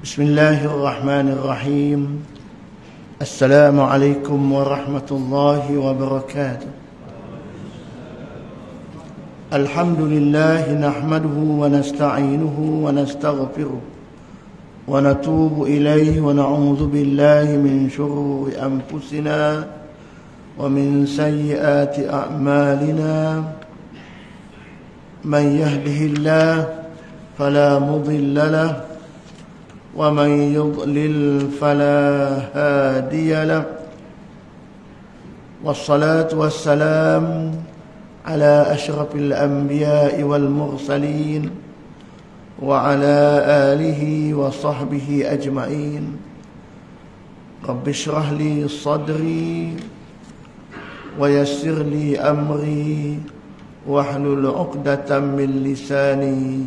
بسم الله الرحمن الرحيم. السلام عليكم ورحمة الله وبركاته. الحمد لله نحمده ونستعينه ونستغفره ونتوب إليه ونعوذ بالله من شرور أنفسنا ومن سيئات أعمالنا. من يهده الله فلا مضل له ومن يضلل فلا هادي له. والصلاة والسلام على أشرف الأنبياء والمرسلين وعلى آله وصحبه أجمعين. رب اشرح لي صدري ويسر لي أمري واحلل عقدة من لساني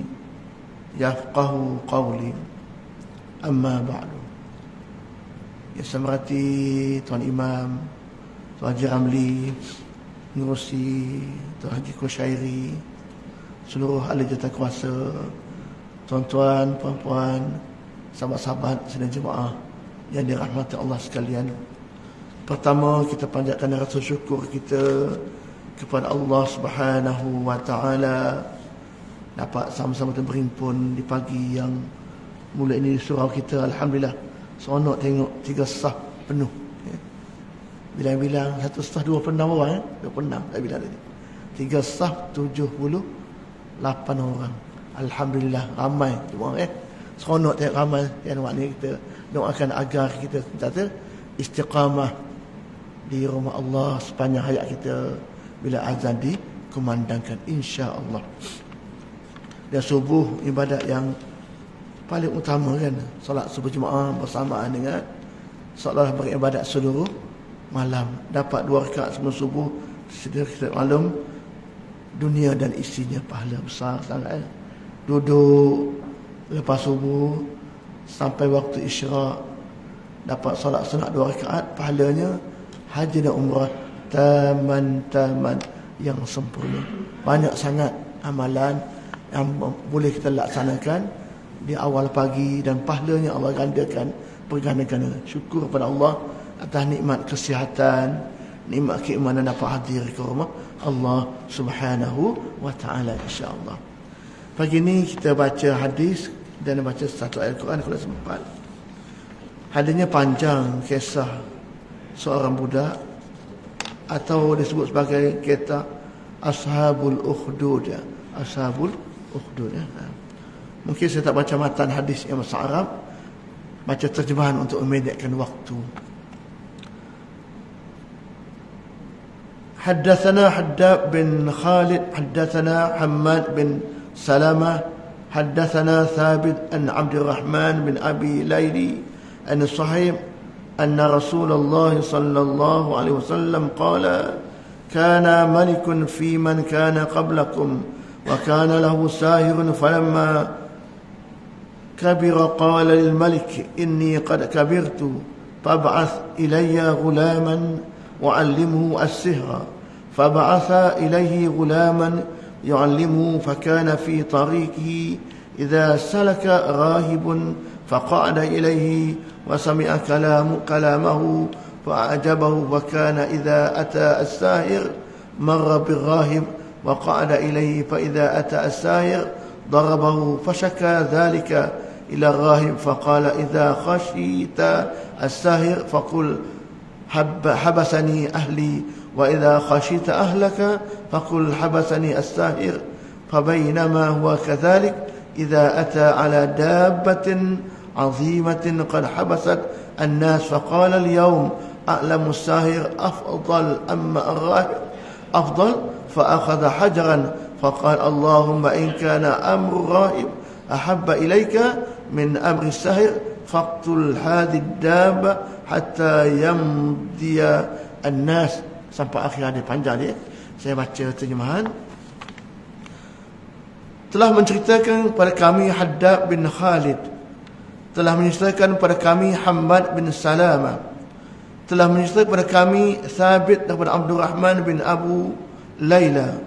يفقه قولي. Amma ba'du. Ya Samarati, Tuan Imam, Tuan Haji Ramli, Nurusi, Tuan Haji Kushairi, seluruh ahli jawatankuasa, tuan-tuan, puan-puan, sahabat-sahabat sidang jemaah yang dirahmati Allah sekalian. Pertama, kita panjatkan rasa syukur kita kepada Allah Subhanahu wa taala dapat sama-sama berhimpun di pagi yang mulai ini di surau kita. Alhamdulillah, seronok tengok 3 saf penuh. Bilang-bilang 1 saf 26 orang, 26 tak bilang tadi. 3 saf 78 orang. Alhamdulillah, ramai semua seronok tengok ramai yang ni. Kita doakan agar kita kata istiqamah di rumah Allah sepanjang hayat kita bila azan dikumandangkan, insya-Allah. Dan subuh ibadat yang paling utama kan, solat subuh jemaah bersamaan dengan solat beribadat seluruh malam. Dapat 2 rakaat sebelum subuh, sedia kita maklum dunia dan isinya pahala besar sangat. Duduk lepas subuh sampai waktu isyraq, dapat solat sunat 2 rakaat, pahalanya haji dan umrah taman yang sempurna. Banyak sangat amalan yang boleh kita laksanakan di awal pagi dan pahalanya Allah gandakan berganda-ganda. Syukur kepada Allah atas nikmat kesihatan, nikmat keimanan dapat hadir ke rumah Allah Subhanahu wa taala, insya-Allah. Pagi ini kita baca hadis dan baca satu ayat Quran kalau sempat. Hadisnya panjang, kisah seorang budak atau disebut sebagai kisah Ashabul Ukhdud. Ashabul Ukhdud. Mungkin saya tak baca matan hadis yang bahasa Arab, baca terjemahan untuk memendekkan waktu. Haddatsana Haddad bin Khalid, haddatsana Hammad bin Salamah, haddatsana Thabit an Abdurrahman bin Abi Layli an Sahib anna Rasulullah sallallahu alaihi wasallam qala kana malikun fi man kana qablakum wa kana lahu sahirun falamma كبر قال للملك إني قد كبرت فابعث إلي غلاما وعلمه السحر. فبعث إليه غلاما يعلمه فكان في طريقه إذا سلك راهب فقعد إليه وسمع كلامه فأعجبه وكان إذا أتى الساحر مر بالراهب وقعد إليه فإذا أتى الساحر ضربه فشكى ذلك إلى الراهب فقال إذا خشيت الساحر فقل حبسني أهلي وإذا خشيت أهلك فقل حبسني الساحر. فبينما هو كذلك إذا أتى على دابة عظيمة قد حبست الناس فقال اليوم أعلم الساحر أفضل أما الراهب أفضل. فأخذ حجرا فقال اللهم إن كان أمر الراهب أحب إليك من أمر الساحر فاقتل هذه الدابة حتى يمضي الناس. Sampai akhir hadis panjang dia. Saya baca terjemahan. Telah menceritakan kepada kami Haddad bin Khalid, telah menceritakan kepada kami Hammad bin Salamah, telah menceritakan kepada kami Thabit daripada Abdurrahman bin Abu Layla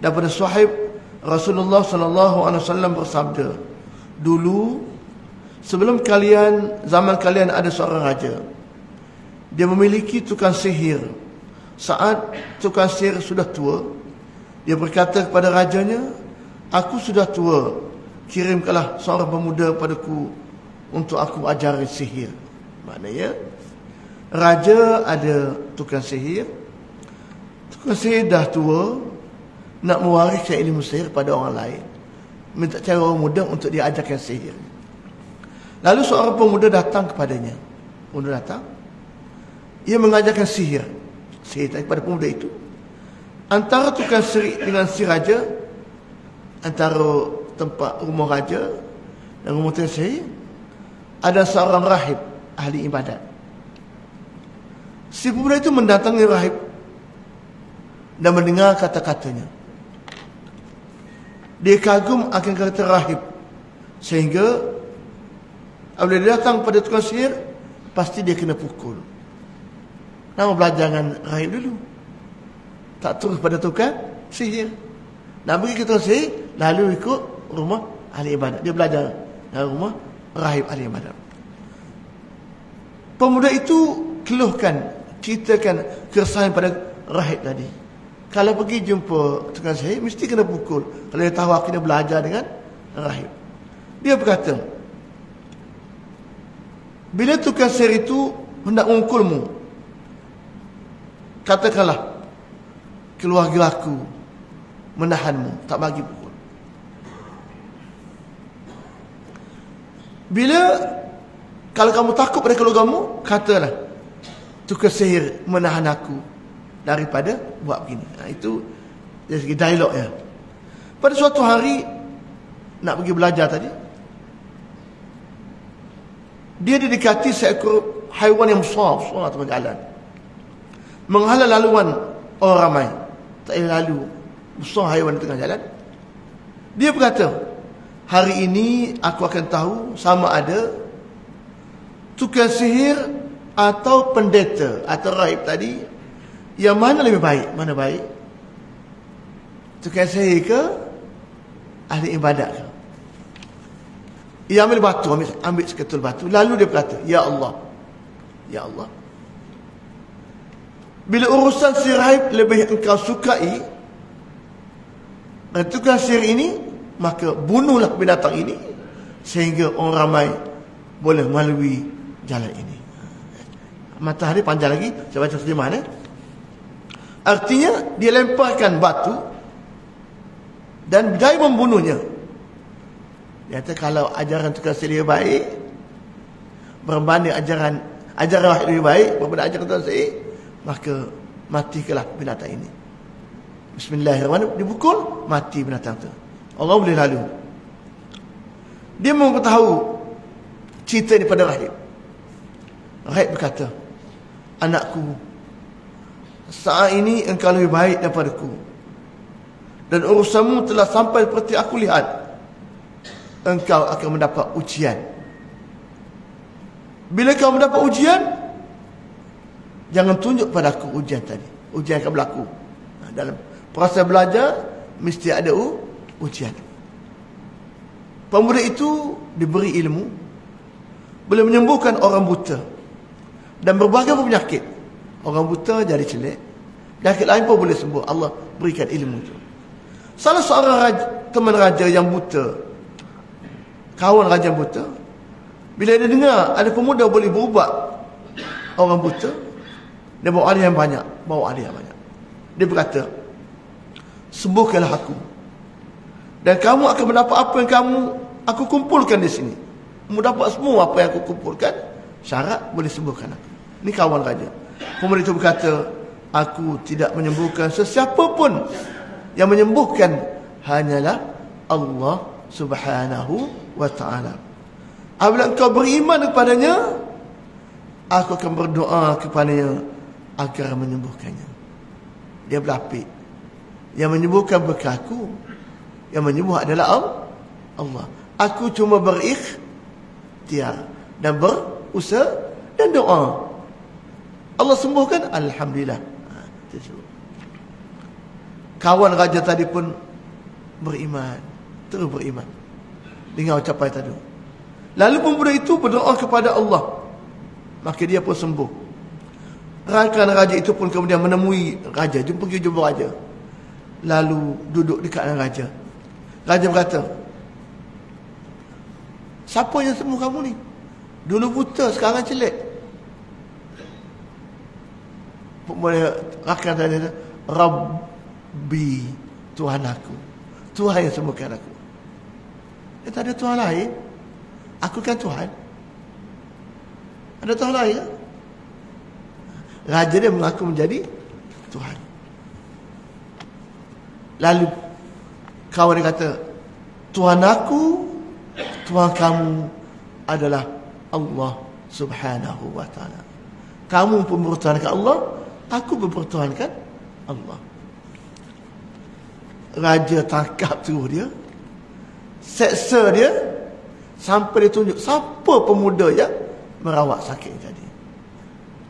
daripada Sahib Rasulullah sallallahu alaihi wasallam bersabda, dulu Sebelum zaman kalian ada seorang raja. Dia memiliki tukang sihir. Saat tukang sihir sudah tua, dia berkata kepada rajanya, aku sudah tua, kirimkanlah seorang pemuda padaku untuk aku ajari sihir. Maknanya raja ada tukang sihir. Tukang sihir dah tua, nak mewariskan ilmu sihir pada orang lain. Minta cara orang muda untuk dia ajarkan sihir. Lalu seorang pemuda datang kepadanya. Pemuda datang, ia mengajarkan sihir kepada pemuda itu. Antara tukang sihir dengan si raja, antara tempat rumah raja dan rumah tukang sihir, ada seorang rahib ahli ibadat. Si pemuda itu mendatangi rahib dan mendengar kata-katanya. Dia kagum akan kata rahib, sehingga apabila dia datang pada tukang sihir, pasti dia kena pukul. Nama belajar dengan rahib dulu, tak terus pada tukang sihir. Nak pergi ke tukang sihir, lalu ikut rumah ahli ibadat. Dia belajar dari rumah rahib ahli ibadat. Pemuda itu keluhkan, ceritakan keresahan pada rahib tadi. Kalau pergi jumpa tukang sihir, mesti kena pukul. Kalau dia tahu aku kena belajar dengan rahib. Dia berkata, bila tukang sihir itu hendak mengukulmu, katakanlah, keluarga aku menahanmu, tak bagi pukul. Kalau kamu takut pada keluargamu, katalah, tukang sihir menahan aku daripada buat begini. Itu dari segi dialog ya. Pada suatu hari nak pergi belajar tadi, dia didekati seekor haiwan yang besar tengah jalan, menghalang laluan orang ramai. Tak boleh lalu, besar haiwan di tengah jalan. Dia berkata, hari ini aku akan tahu sama ada tukang sihir atau pendeta atau rahib tadi, yang mana lebih baik? Mana baik? Tukang sihir ke ahli ibadat ke? Ia ambil batu, ambil seketul batu. Lalu dia berkata, Ya Allah, Ya Allah, bila urusan si rahib lebih engkau sukai dan tukang sihir ini, maka bunuhlah binatang ini, sehingga orang ramai boleh melalui jalan ini. Matahari panjang lagi, saya baca terjemahan. Artinya, dia lemparkan batu dan berdaya membunuhnya. Dia kata, kalau ajaran tukang sihir baik berbanding ajaran rahib lebih baik berbanding ajaran tukang sihir, maka matikanlah binatang ini. Bismillahirrahmanirrahim. Dipukul, mati binatang itu. Allah boleh lalu. Dia memberitahu cerita ini pada rahib. Rahib berkata, anakku, saat ini engkau lebih baik daripadaku, dan urusanmu telah sampai seperti aku lihat. Engkau akan mendapat ujian. Bila kau mendapat ujian, jangan tunjuk pada aku ujian tadi. Ujian akan berlaku. Dalam proses belajar, mesti ada ujian. Pemuda itu diberi ilmu, boleh menyembuhkan orang buta dan berbagai penyakit. Orang buta jadi celik, penyakit lain pun boleh sembuh. Allah berikan ilmu itu. Salah seorang teman raja yang buta, kawan raja buta, bila dia dengar ada pemuda boleh berubat orang buta, dia bawa hadiah yang banyak. Dia berkata, sembuhkanlah aku, dan kamu akan mendapat apa yang aku kumpulkan di sini. Kamu dapat semua apa yang aku kumpulkan, syarat boleh sembuhkan aku. Ini kawan raja. Pemuda itu berkata, aku tidak menyembuhkan sesiapa pun, yang menyembuhkan hanyalah Allah Subhanahu wa ta'ala. Apabila engkau beriman kepadanya, aku akan berdoa kepadanya agar menyembuhkannya. Dia berlapik. Yang menyembuhkan bukan aku, yang menyembuh adalah Allah. Aku cuma berikhtiar dan berusaha dan doa. Allah sembuhkan, alhamdulillah. Kawan raja tadi pun beriman, terus beriman dengan ucapan tadi. Lalu pemuda itu berdoa kepada Allah, maka dia pun sembuh. Rakan raja itu pun kemudian menemui raja, pergi jumpa raja. Lalu duduk dekat dengan raja. Raja berkata, siapa yang sembuh kamu ni? Dulu buta, sekarang celik. Rakan tadi, Rabbi, Tuhan aku. Tuhan yang sembuhkan aku. Dia tak ada Tuhan lain. Aku kan Tuhan. Ada Tuhan lain? Raja dia mengaku menjadi Tuhan. Lalu kawan dia kata, Tuhan aku, Tuhan kamu adalah Allah Subhanahu wa ta'ala. Kamu pun bertuhankan Allah, aku pun bertuhankan Allah. Raja tangkap terus dia, seksa dia, sampai dia tunjuk siapa pemuda yang merawat sakit tadi.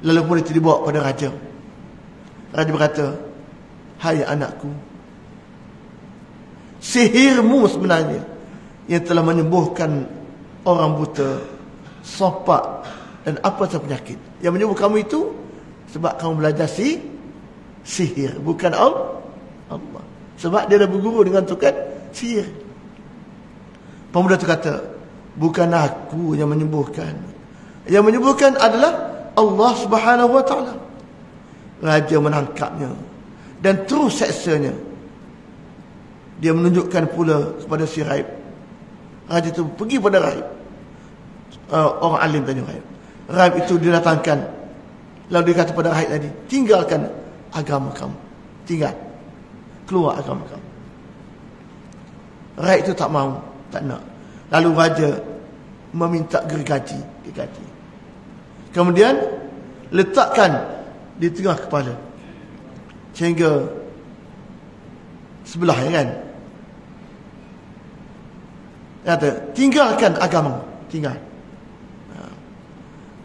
Lalu kemudian itu dibawa pada raja. Raja berkata, hai anakku, sihirmu sebenarnya yang telah menyembuhkan orang buta, sopak dan apa sahaja penyakit. Yang menyembuh kamu itu sebab kamu belajar sihir, bukan Allah. Sebab dia dah berguru dengan tukang sihir. Pemuda itu kata, bukan aku yang menyembuhkan. Yang menyembuhkan adalah Allah Subhanahu wa ta'ala. Raja menangkapnya dan terus seksanya. Dia menunjukkan pula kepada si rahib. Raja itu pergi pada rahib. Orang alim tanya rahib. Rahib itu didatangkan. Lalu dia kata pada rahib tadi, tinggalkan agama kamu. Tinggal. Keluar agama kamu. Rahib itu tak mahu, tak nak. Lalu raja meminta gergaji. Kemudian letakkan di tengah kepala, sehingga sebelah kan. Kata, tinggalkan agama. Tinggal.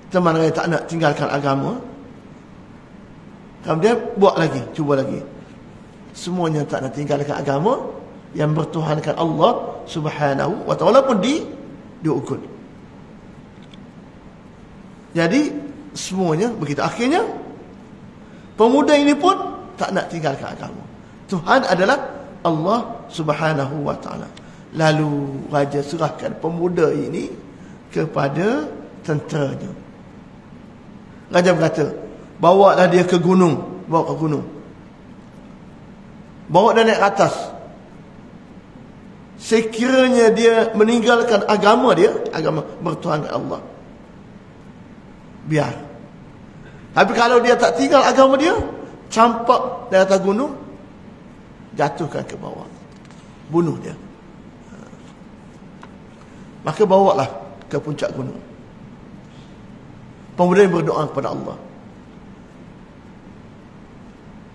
Teman saya tak nak tinggalkan agama. Kemudian buat lagi, cuba lagi. Semuanya tak nak tinggalkan agama yang bertuhankan Allah Subhanahu wa ta'ala pun diukur. Jadi semuanya begitu. Akhirnya pemuda ini pun tak nak tinggalkan agama. Tuhan adalah Allah Subhanahu wa ta'ala. Lalu raja serahkan pemuda ini kepada tenteranya. Raja berkata, bawalah dia ke gunung. Bawa ke gunung. Bawa dia naik atas. Sekiranya dia meninggalkan agama dia, agama bertuhankan Allah, biar. Tapi kalau dia tak tinggal agama dia, campak dari atas gunung, jatuhkan ke bawah, bunuh dia. Maka bawalah ke puncak gunung. Pemuda berdoa kepada Allah,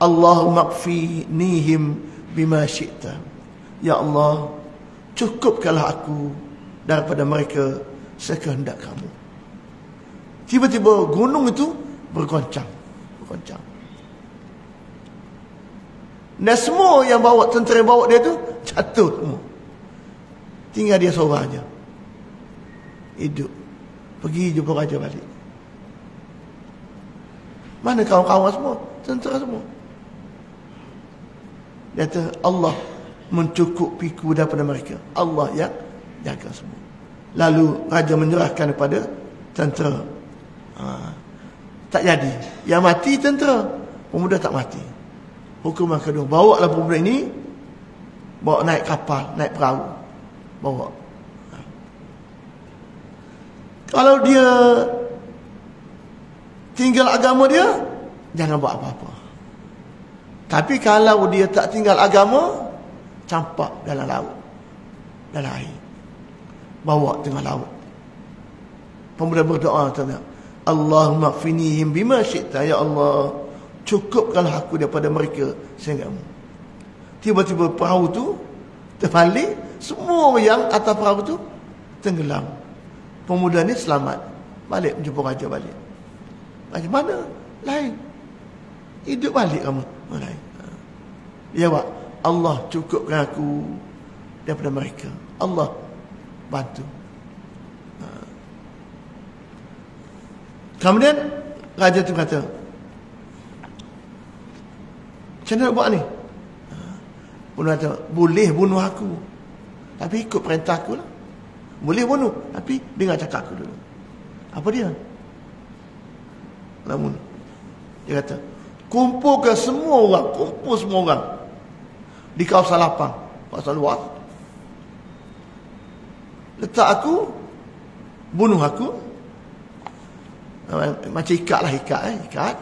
Allahumma qfinihim bima syi'ta. Ya Allah, cukupkanlah aku daripada mereka sekehendak kamu. Tiba-tiba gunung itu bergoncang. Dan semua yang bawa, tentera yang bawa dia tu jatuh semua. Tinggal dia seorang aja hidup. Pergi jumpa raja balik. Mana kawan-kawan semua? Tentera semua. Dia kata, Allah mencukupiku daripada mereka. Allah yang jaga semua. Lalu raja menyerahkan kepada tentera. Tak jadi. Yang mati tentera, pemuda tak mati. Hukuman kedua, bawa lah pemuda ini, bawa naik kapal, naik perahu, bawa. Kalau dia tinggal agama dia, jangan buat apa-apa. Tapi kalau dia tak tinggal agama, campak dalam laut, dalam air, bawa tengah laut. Pemuda berdoa, tanya, Allahumma qfinihim bima syi'ta. Ya Allah, cukupkanlah aku daripada mereka sehinggamu. Tiba-tiba perahu tu terbalik, semua yang atas perahu tu tenggelam. Pemuda ni selamat, balik menjumpa raja balik. Raja, mana? Lain. Hidup balik kamu. Lain. Dia jawab, Allah cukupkan aku daripada mereka. Allah bantu. Kemudian raja tu kata, macam mana nak buat ni? Bunuh kata, boleh bunuh aku, tapi ikut perintah aku lah. Boleh bunuh, tapi dengar cakap aku dulu. Apa dia? Namun dia kata, kumpulkan semua orang, kumpul semua orang di kawasan lapang, kawasan luas. Letak aku, bunuh aku. Macam ikat lah, ikat.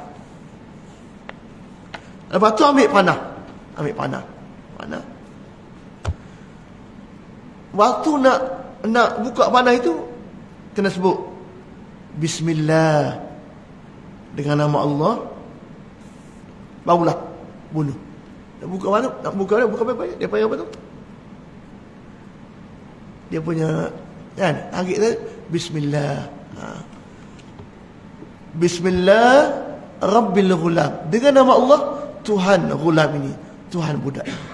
Lepas tu ambil panah. Waktu nak buka panah itu, kena sebut Bismillah, dengan nama Allah, barulah bunuh. Nak buka mana? Nak buka apa? Dia panggil apa tu? Dia punya kan, tarik tu Bismillah. Bismillah Rabbil Ghulam, dengan nama Allah Tuhan Ghulam ini, Tuhan budak ini.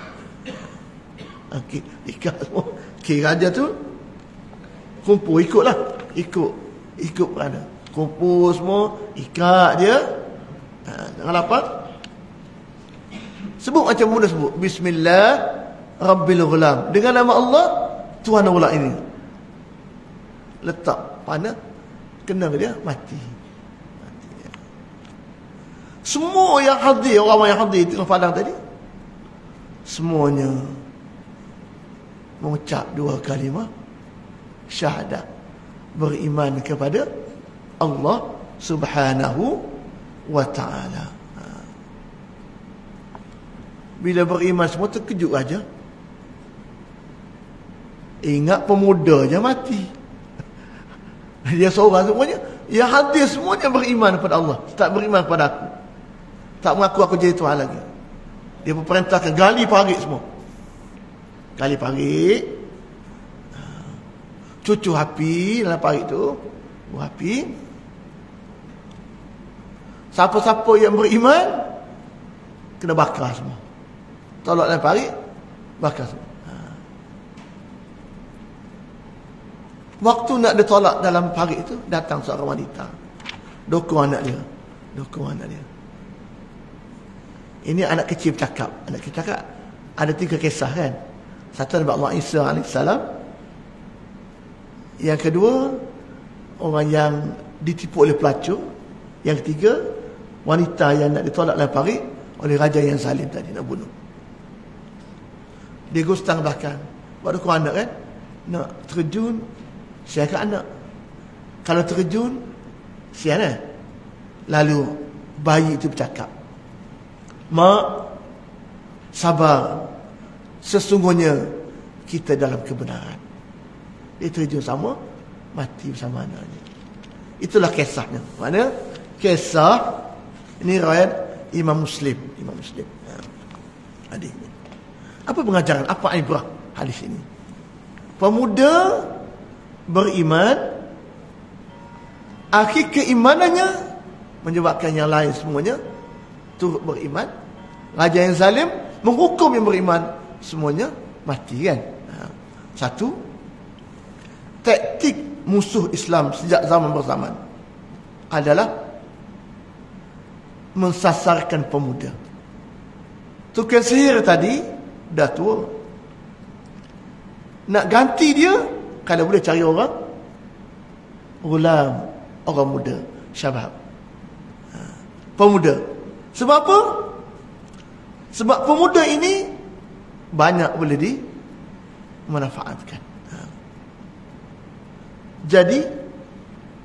Okey, ikat semua. Okey, raja tu kumpul, ikutlah. Ikut kerana kumpul semua, ikat dia. Jangan lapar. Sebut macam mana sebut? Bismillah Rabbil Ghulam, dengan nama Allah Tuhan Ghulam ini. Letak panah, kena dia, mati. Semua yang hadir, orang yang hadir di padang tadi, semuanya mengucap 2 kalimah syahadat, beriman kepada Allah Subhanahu wa ta'ala. Bila beriman semua terkejut aja. Ingat pemudanya mati. Dia seorang semuanya, yang hadir semuanya beriman kepada Allah, tak beriman kepada aku, tak mengaku aku jadi Tuhan lagi. Dia perintahkan gali parit semua. Gali parit, cucu api dalam parit tu, buah api. Siapa-siapa yang beriman kena bakar semua. Tolak dalam parit, bakar semua. Waktu nak ditolak dalam parit itu, datang seorang wanita, dokong anak dia. Ini anak kecil bercakap. Anak kecil bercakap. Ada 3 kisah kan. Satu Nabi Allah Isa AS. Yang kedua, orang yang ditipu oleh pelacur. Yang ketiga, wanita yang nak ditolak dalam parit oleh raja yang zalim tadi, nak bunuh. Dia gustang belakang. Waktu kau anak kan, nak terjun, siap ke anak. Kalau terjun, siap kan. Lalu bayi itu bercakap, Mak, sabar, sesungguhnya kita dalam kebenaran. Dia terjun sama, mati bersama anaknya. Itulah kisahnya. Mana? Kisah ini riwayat Imam Muslim. Hadis ini. Apa pengajaran? Apa ibrah hadis ini? Pemuda beriman, akhir keimanannya menyebabkan yang lain semuanya turut beriman. Raja yang zalim menghukum yang beriman, semuanya mati kan. Satu, taktik musuh Islam sejak zaman berzaman adalah mensasarkan pemuda. Tukang sihir tadi dah tua, nak ganti dia kalau boleh cari orang Ghulam, orang muda, syabab, pemuda. Sebab apa? Sebab pemuda ini banyak boleh dimanfaatkan. Jadi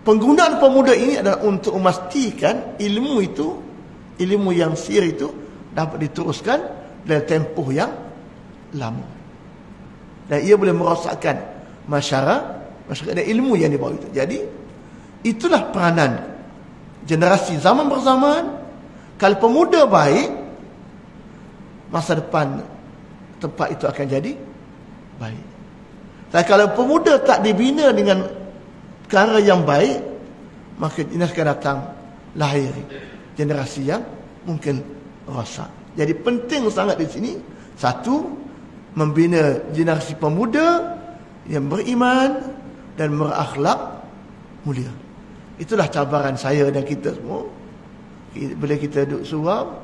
penggunaan pemuda ini adalah untuk memastikan ilmu itu, ilmu yang sihir itu dapat diteruskan dalam tempoh yang lama. Dan ia boleh merosakkan masyarakat dan ilmu yang dibawa itu. Jadi itulah peranan generasi zaman bersamaan. Kalau pemuda baik, masa depan tempat itu akan jadi baik. Dan kalau pemuda tak dibina dengan perkara yang baik, maka ini akan datang lahir generasi yang mungkin rosak. Jadi penting sangat di sini, satu, membina generasi pemuda yang beriman dan berakhlak mulia. Itulah cabaran saya dan kita semua. Bila kita duduk suram,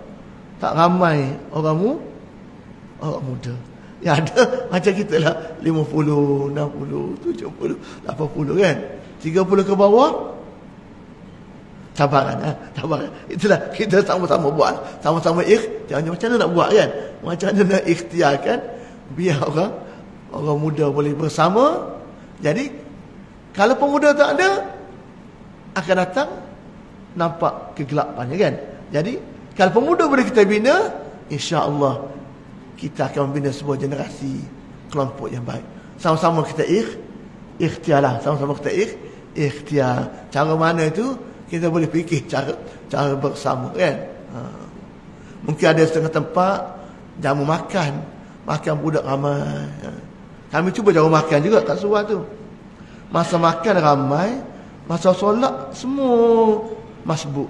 tak ramai orang muda. Yang ada macam kita lah 50, 60, 70, 80 kan. 30 ke bawah cabaran. Cabaran. Itulah kita sama-sama buat. Sama-sama jangan macam mana nak buat kan. Macam mana nak ikhtiarkan biar orang muda boleh bersama. Jadi kalau pemuda tak ada, akan datang nampak kegelapannya kan. Jadi kalau pemuda boleh kita bina, insya-Allah kita akan membina sebuah generasi kelompok yang baik. Sama-sama kita ikhtiarlah, sama-sama kita ikhtiar. Cara mana itu kita boleh fikir cara bersama kan. Mungkin ada setengah tempat jamu makan budak ramai. Kami cuba jamu makan juga kat surau tu. Masa makan ramai, masa solat semua masbuk.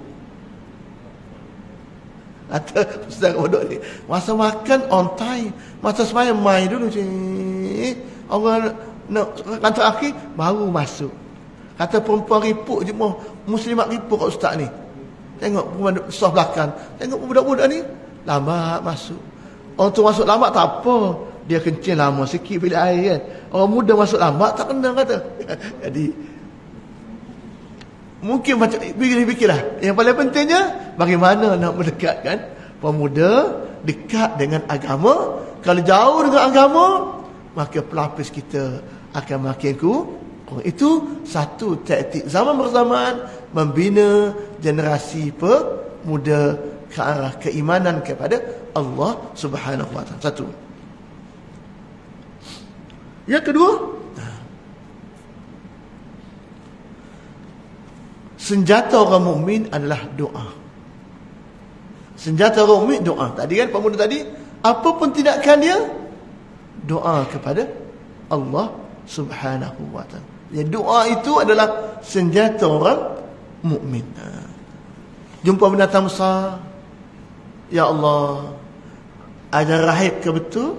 Kata Ustaz bodoh ni, masa makan on time, masa sembahyang mai dulu cik. Orang nak kata akhir baru masuk. Kata perempuan ripuk je muslimat ripuk kat ustaz ni. Tengok perempuan saf belakang, tengok budak-budak ni lambat masuk. Orang tu masuk lambat tak apa, dia kencing lama sikit bilik air kan. Orang muda masuk lambat tak kena kata. Jadi mungkin macam fikirlah. Yang paling pentingnya bagaimana nak mendekatkan pemuda dekat dengan agama. Kalau jauh dengan agama, maka pelapis kita akan makin kurang. Itu satu taktik zaman bersamaan membina generasi pemuda ke arah keimanan kepada Allah Subhanahu wa taala. Satu. Yang kedua, senjata orang mukmin adalah doa. Senjata orang mukmin doa. Tadi kan pemuda tadi, apa pun tindakan dia, doa kepada Allah Subhanahu wa taala. Ya, doa itu adalah senjata orang mukmin. Jumpa binatang besar, ya Allah, ajaran rahib ke betul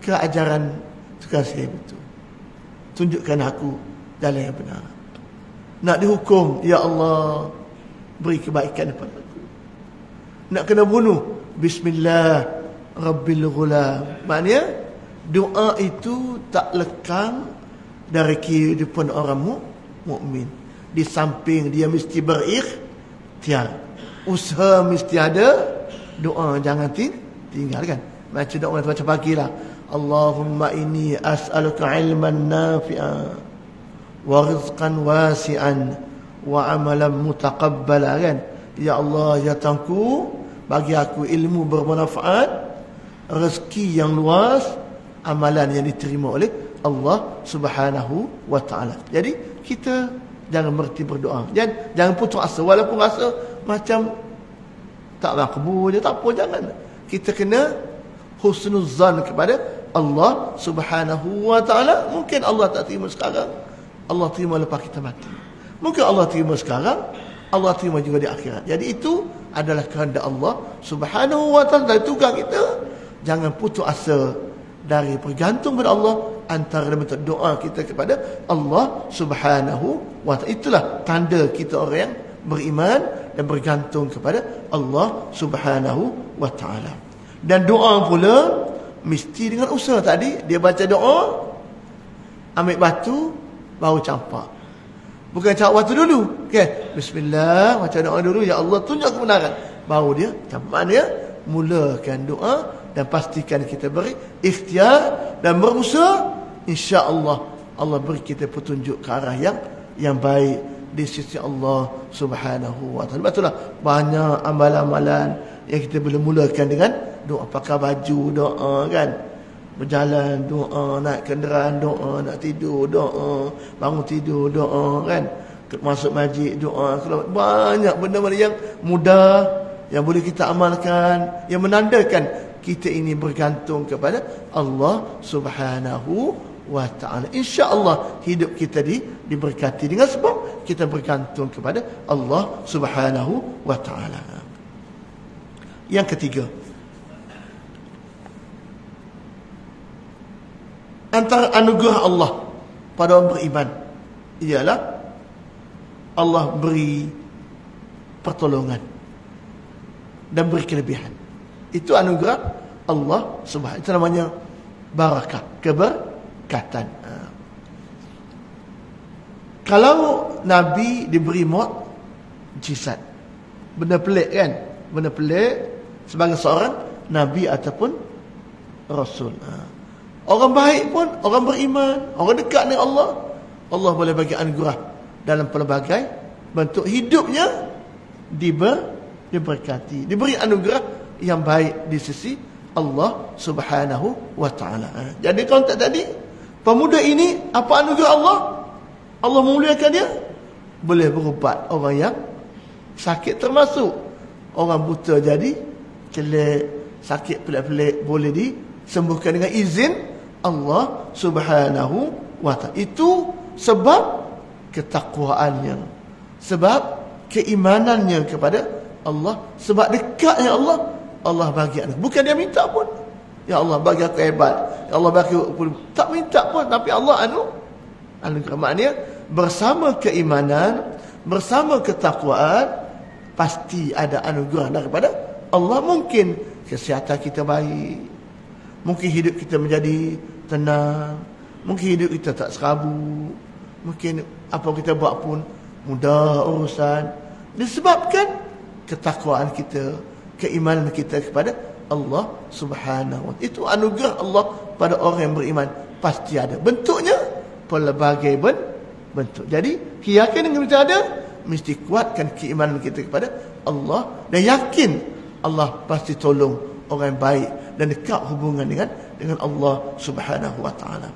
ke ajaran tukang sihir betul? Tunjukkan aku jalan yang benar. Nak dihukum, ya Allah, beri kebaikan kepada aku. Nak kena bunuh, bismillah rabbil ghulam. Maknanya doa itu tak lekang dari kehidupan orang mukmin. Di samping dia mesti berikhtiar, usaha mesti ada, doa jangan tinggalkan. Macam doa macam pagilah, Allahumma inni as'aluka ilman nafi'an wa rizqan wasi'an wa amalan mutaqabbala kan. Ya Allah, ya Tuhanku, bagi aku ilmu bermanfaat, rezeki yang luas, amalan yang diterima oleh Allah Subhanahu wa taala. Jadi kita jangan berhenti berdoa. Jangan putus asa walaupun rasa macam tak makbul je, tak apa, jangan. Kita kena husnuzan kepada Allah Subhanahu wa taala. Mungkin Allah tak terima sekarang, Allah terima lepas kita mati. Mungkin Allah terima sekarang, Allah terima juga di akhirat. Jadi itu adalah kehendak Allah Subhanahu wa taala. Dari tugas kita jangan putus asa dari bergantung kepada Allah, antara bentuk doa kita kepada Allah Subhanahu wa taala. Itulah tanda kita orang yang beriman dan bergantung kepada Allah Subhanahu wa taala. Dan doa pula mesti dengan usaha. Tadi dia baca doa, ambil batu baru campak. Bukan campak batu dulu, okay? Bismillah, baca doa dulu, ya Allah tunjuk kebenaran, baru dia campak. Dia mulakan doa dan pastikan kita beri ikhtiar dan berusaha, insya-Allah Allah beri kita petunjuk ke arah yang baik di sisi Allah Subhanahu wa taala. Betullah banyak amalan-amalan yang kita boleh mulakan dengan doa. Pakai baju doa kan, berjalan doa, naik kenderaan doa, nak tidur doa, bangun tidur doa kan, masuk masjid doa. Banyak benda-benda yang mudah yang boleh kita amalkan, yang menandakan kita ini bergantung kepada Allah Subhanahu wa ta'ala. InsyaAllah hidup kita diberkati dengan sebab kita bergantung kepada Allah Subhanahu wa ta'ala. Yang ketiga, antara anugerah Allah pada orang beriman ialah Allah beri pertolongan dan beri kelebihan. Itu anugerah Allah Subhanahu. Itu namanya barakah, keberkatan. Kalau Nabi diberi mukjizat, benda pelik kan? Benda pelik sebagai seorang Nabi ataupun Rasul. Orang baik pun, orang beriman, orang dekat dengan Allah, Allah boleh bagi anugerah dalam pelbagai bentuk hidupnya, diberkati, diberi anugerah yang baik di sisi Allah Subhanahu wa ta'ala. Jadi konteks tadi, pemuda ini apa anugerah Allah? Allah memuliakan dia, boleh berubat orang yang sakit, termasuk orang buta jadi celik, sakit pelik-pelik boleh disembuhkan dengan izin Allah Subhanahu wa ta'ala. Itu sebab ketakwaannya, sebab keimanannya kepada Allah, sebab dekatnya Allah. Allah bagi anugerah, bukan dia minta pun. Ya Allah bagi aku hebat, ya Allah bagi aku, tak minta pun, tapi Allah anugerah. Maknanya bersama keimanan, bersama ketakwaan, pasti ada anugerah daripada Allah. Mungkin kesihatan kita baik, mungkin hidup kita menjadi tenang, mungkin hidup kita tak serabut, mungkin apa kita buat pun mudah urusan, disebabkan ketakwaan kita, keimanan kita kepada Allah Subhanahu wa ta'ala. Itu anugerah Allah pada orang yang beriman, pasti ada. Bentuknya pelbagai bentuk. Jadi keyakinan kita ada, mesti kuatkan keimanan kita kepada Allah dan yakin Allah pasti tolong orang yang baik dan dekat hubungan dengan Allah Subhanahu wa ta'ala.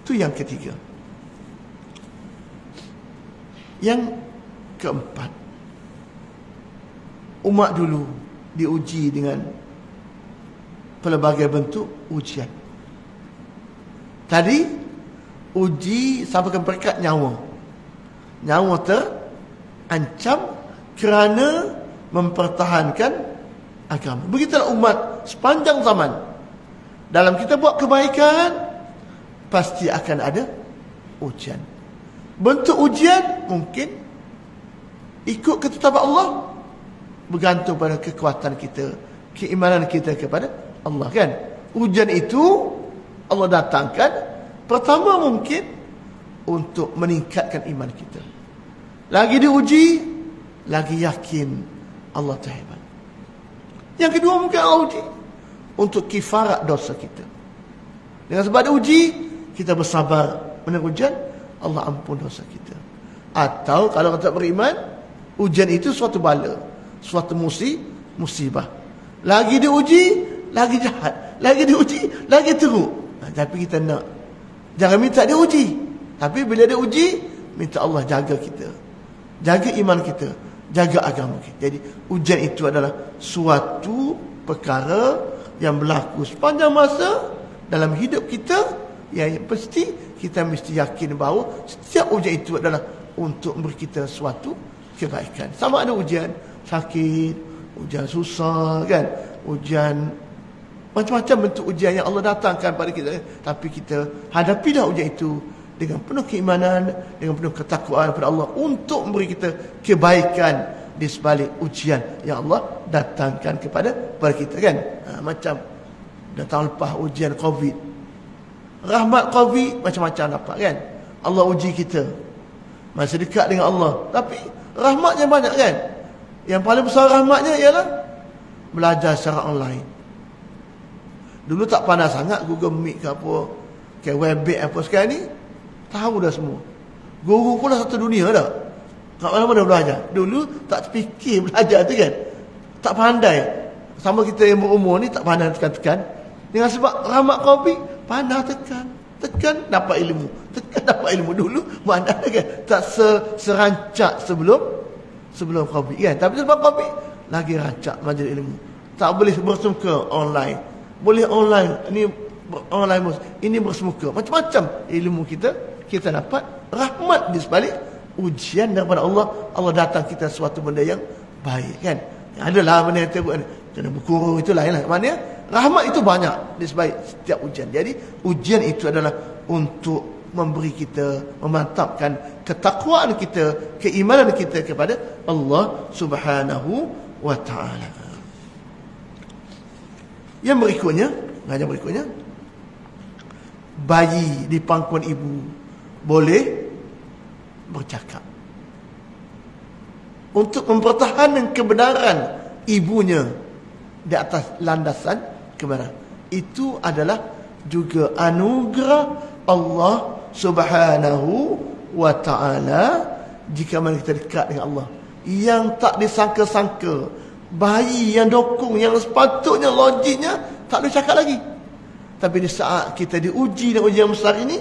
Itu yang ketiga. Yang keempat, umat dulu diuji dengan pelbagai bentuk ujian. Tadi uji sampai ke peringkat nyawa. Nyawa terancam kerana mempertahankan agama. Begitulah umat sepanjang zaman. Dalam kita buat kebaikan, pasti akan ada ujian. Bentuk ujian mungkin ikut ketetapan Allah, bergantung pada kekuatan kita, keimanan kita kepada Allah, kan? Ujian itu Allah datangkan pertama mungkin untuk meningkatkan iman kita. Lagi diuji, lagi yakin Allah hebat. Yang kedua mungkin Allah uji untuk kifarat dosa kita. Dengan sebab diuji, kita bersabar menerima ujian, Allah ampun dosa kita. Atau kalau kita beriman, ujian itu suatu bala, suatu musibah. Lagi diuji, lagi jahat. Lagi diuji, lagi teruk. Tapi kita nak, jangan minta dia uji. Tapi bila dia uji, minta Allah jaga kita, jaga iman kita, jaga agama kita. Jadi ujian itu adalah suatu perkara yang berlaku sepanjang masa dalam hidup kita, yang pasti kita mesti yakin bahawa setiap ujian itu adalah untuk memberi kita suatu kebaikan. Sama ada ujian sakit, ujian susah, kan? Ujian, macam-macam bentuk ujian yang Allah datangkan pada kita. Tapi kita hadapilah ujian itu dengan penuh keimanan, dengan penuh ketakwaan kepada Allah, untuk memberi kita kebaikan di sebalik ujian yang Allah datangkan kepada kita, kan? Macam dah tahun lepas ujian COVID, rahmat COVID macam-macam dapat, kan? Allah uji kita, masih dekat dengan Allah, tapi rahmatnya banyak, kan? Yang paling besar rahmatnya ialah belajar secara online. Dulu tak pandai sangat Google Meet ke apa, ke Webex apa. Sekarang ni tahu dah semua. Guru pula satu dunia dah. Kat mana-mana belajar. Dulu tak terfikir belajar tu, kan? Tak pandai. Sama kita yang berumur ni tak pandai tekan-tekan. Dengan sebab rahmat COVID, pandai tekan dapat ilmu. Tekan dapat ilmu. Dulu mana ada, kan? Tak serancak sebelum COVID, kan? Tapi sebab COVID lagi rancak majlis ilmu. Tak boleh bersemuka online. Boleh online, ini online, ini bersemuka. Macam-macam ilmu kita dapat. Rahmat di sebalik ujian daripada Allah. Allah datang kita suatu benda yang baik, kan? Adalah benda yang teruk, kena berkurung, itulah yang maknanya rahmat itu banyak di sebalik setiap ujian. Jadi ujian itu adalah untuk memberi kita, memantapkan ketakwaan kita, keimanan kita kepada Allah Subhanahu wa ta'ala. Yang berikutnya, bayi di pangkuan ibu boleh bercakap untuk mempertahankan kebenaran ibunya di atas landasan kebenaran. Itu adalah juga anugerah Allah Subhanahu wa ta'ala jika mana kita dekat dengan Allah. Yang tak disangka-sangka, bayi yang dokong, yang sepatutnya logiknya tak boleh cakap lagi. Tapi di saat kita diuji dengan ujian besar ini,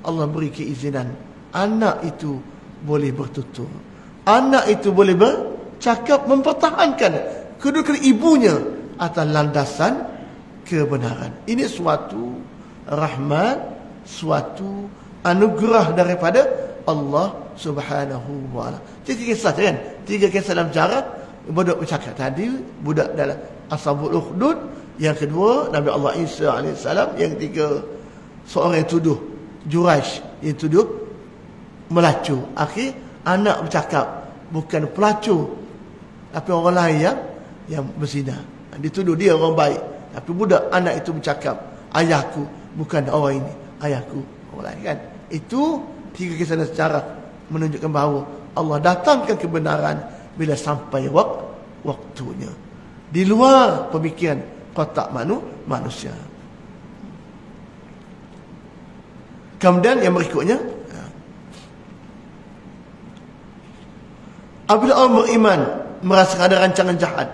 Allah beri keizinan anak itu boleh bertutur, anak itu boleh bercakap, mempertahankan kedua-dua ibunya atas landasan kebenaran. Ini suatu rahmat, suatu anugerah daripada Allah Subhanahu wa ta'ala. Tiga kisah dalam sejarah. Budak bercakap tadi, budak dalam Ashabul Ukhdud. Yang kedua, Nabi Allah Isa AS. Yang ketiga, seorang yang tuduh Juraij, yang tuduh melacur. Akhir anak bercakap, bukan pelacur, tapi orang lain yang berzina. Dituduh dia orang baik, tapi budak anak itu bercakap, ayahku bukan orang ini, ayahku orang lain, kan? Itu tiga kisah sejarah menunjukkan bahawa Allah datangkan kebenaran bila sampai waktunya, di luar pemikiran kotak manusia. Kemudian yang berikutnya, apabila orang beriman merasa ada rancangan jahat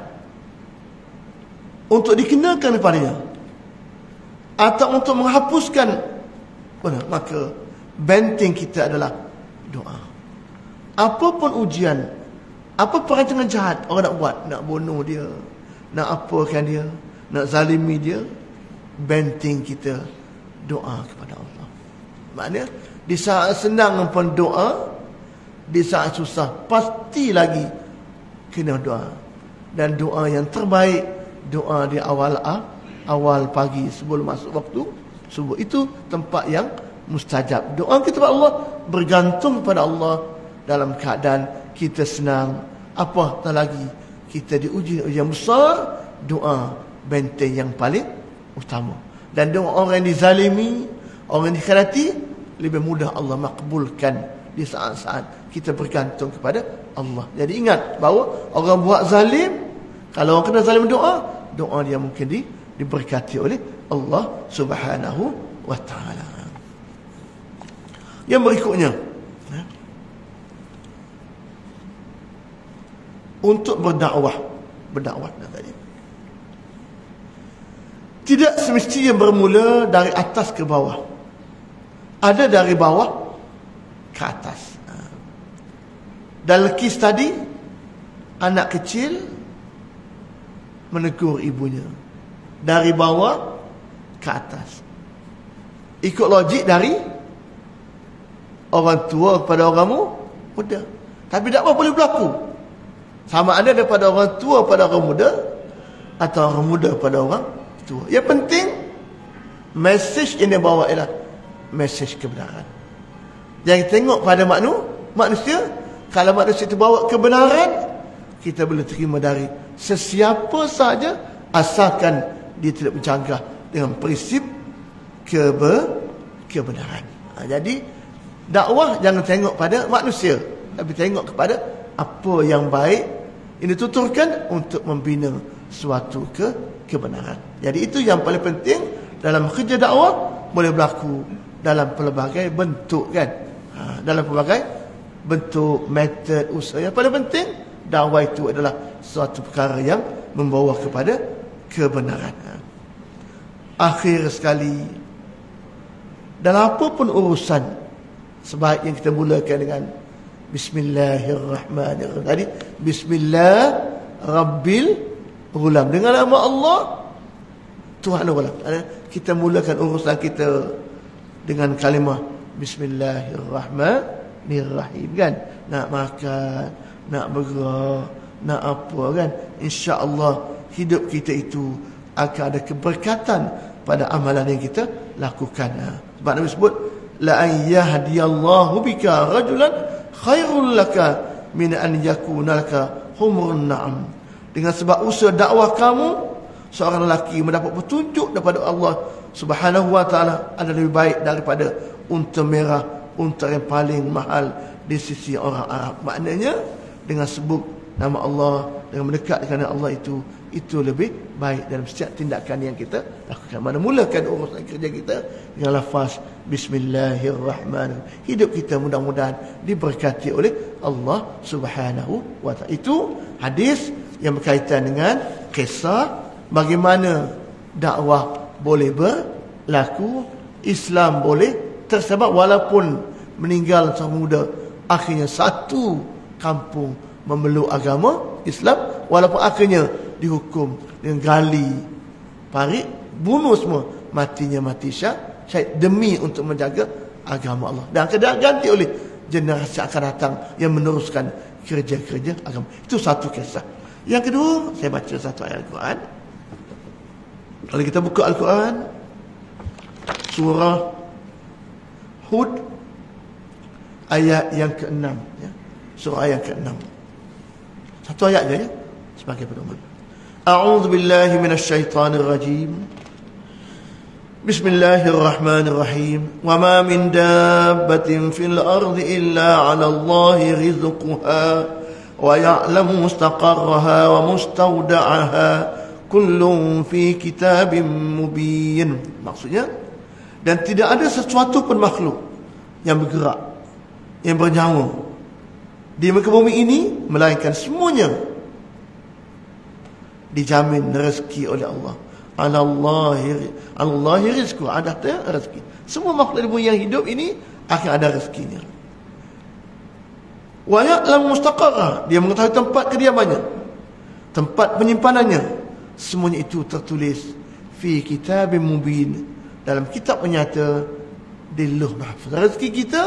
untuk dikenakan kepadanya atau untuk menghapuskan, maka benteng kita adalah doa. Apapun ujian, apa perancangan jahat orang nak buat, nak bunuh dia, nak apakan dia, nak zalimi dia, benteng kita doa kepada Allah. Maknanya di saat senang pun doa, di saat susah pasti lagi kena doa. Dan doa yang terbaik, doa di awal pagi sebelum masuk waktu subuh. Itu tempat yang mustajab. Doa kita kepada Allah, bergantung kepada Allah dalam keadaan kita senang, apatah lagi kita diuji ujian besar, doa benteng yang paling utama. Dan doa orang yang dizalimi, orang yang dikhianati, lebih mudah Allah makbulkan di saat-saat kita bergantung kepada Allah. Jadi ingat bahawa orang buat zalim, kalau orang kena zalim doa dia mungkin diberkati oleh Allah Subhanahu wa ta'ala. Yang berikutnya, untuk berdakwah tadi, tidak semestinya bermula dari atas ke bawah. Ada dari bawah ke atas. Dalam kisah tadi, anak kecil menegur ibunya dari bawah ke atas. Ikut logik dari orang tua kepada orang muda. Tapi dakwah boleh berlaku sama ada daripada orang tua pada orang muda atau orang muda pada orang tua. Yang penting mesej yang dia bawa ialah mesej kebenaran. Yang tengok pada manusia, kalau manusia itu bawa kebenaran, kita boleh terima dari sesiapa saja asalkan dia tidak bercanggah dengan prinsip kebenaran. Jadi dakwah jangan tengok pada manusia, tapi tengok kepada apa yang baik ini tuturkan untuk membina suatu kebenaran. Jadi itu yang paling penting dalam kerja dakwah. Boleh berlaku dalam pelbagai bentuk, kan? Dalam pelbagai bentuk, metod, usaha. Yang paling penting dakwah itu adalah suatu perkara yang membawa kepada kebenaran. Akhir sekali, dalam apapun urusan, sebaiknya kita mulakan dengan Bismillahirrahmanirrahim. Tadi Bismillah Rabbil Ghulam, dengan nama Allah Tuhan Ghulam. Kita mulakan urusan kita dengan kalimah Bismillahirrahmanirrahim, kan? Nak makan, nak bergerak, nak apa, kan? InsyaAllah hidup kita itu akan ada keberkatan pada amalan yang kita lakukan. Sebab Nabi sebut la an yahdiyallahu bika rajulan khairul laka min an yakuna laka humrun na'am. Dengan sebab usaha dakwah kamu, seorang lelaki mendapat petunjuk daripada Allah Subhanahu wa taala adalah lebih baik daripada unta merah, unta yang paling mahal di sisi orang Arab. Maknanya dengan sebut nama Allah, dengan mendekat kepada Allah itu lebih baik dalam setiap tindakan yang kita lakukan. Mana mulakan urusan kerja kita dengan lafaz Bismillahirrahmanirrahim. Hidup kita mudah-mudahan diberkati oleh Allah Subhanahu wa taala. Itu hadis yang berkaitan dengan kisah bagaimana dakwah boleh berlaku, Islam boleh tersebar walaupun meninggal seorang muda, akhirnya satu kampung memeluk agama Islam, walaupun akhirnya dihukum dengan gali, parit, bunuh semua, matinya mati syahid demi untuk menjaga agama Allah, dan akan ganti oleh generasi akan datang yang meneruskan kerja-kerja agama. Itu satu kisah. Yang kedua, saya baca satu ayat Al-Quran. Kalau kita buka Al-Quran, surah Hud ayat yang ke-6, ya. Surah ayat ke-6. Satu ayat je, ya, sebagai pedoman. A'udzu billahi minasyaitonir rajim. Bismillahirrahmanirrahim. Wa ma min dabbatin fil ardi illa 'ala Allahi rizquha wa ya'lamu mustaqarraha wa mustawda'aha kullun fi kitabim mubin. Maksudnya, dan tidak ada sesuatu pun makhluk yang bergerak, yang bernyawa di muka bumi ini melainkan semuanya dijamin rezeki oleh Allah. Allahi rizku, ada rezeki. Semua makhluk di bumi yang hidup ini akan ada rezekinya. Wa ya'lamu mustaqarrah, dia mengetahui tempat kediamannya, tempat penyimpanannya. Semuanya itu tertulis fi kitabim mubin, dalam kitab penyata di Lauh Mahfuz. Rezeki kita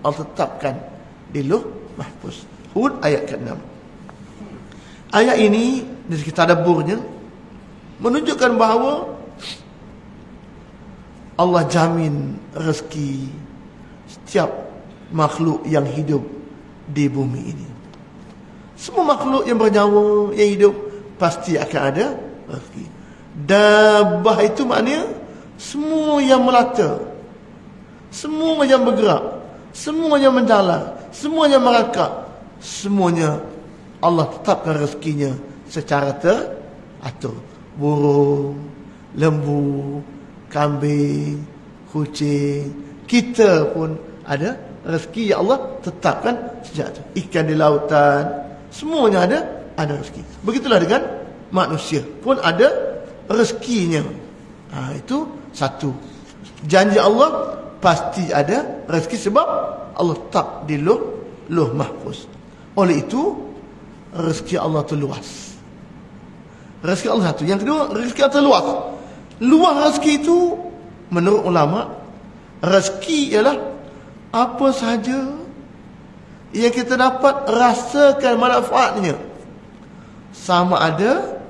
Allah tetapkan di Lauh Mahfuz. Hud ayat ke-6. Ayat ini dari kita tadabburnya menunjukkan bahawa Allah jamin rezeki setiap makhluk yang hidup di bumi ini. Semua makhluk yang bernyawa, yang hidup, pasti akan ada rezeki. Dabbah itu maknanya semua yang melata, semua yang bergerak, semua yang menjalan, semua yang merangkak, semuanya Allah tetapkan rezekinya secara teratur. Burung, lembu, kambing, kucing, kita pun ada rezeki yang Allah tetapkan sejak itu. Ikan di lautan, semuanya ada rezeki. Begitulah dengan manusia pun ada rezekinya. Itu satu. Janji Allah pasti ada rezeki sebab Allah tak di Lauh Mahfuz. Oleh itu rezeki Allah itu luas. Rezeki Allah satu. Yang kedua, rezeki Allah luas. Luas rezeki itu menurut ulama, rezeki ialah apa sahaja yang kita dapat rasakan manfaatnya, sama ada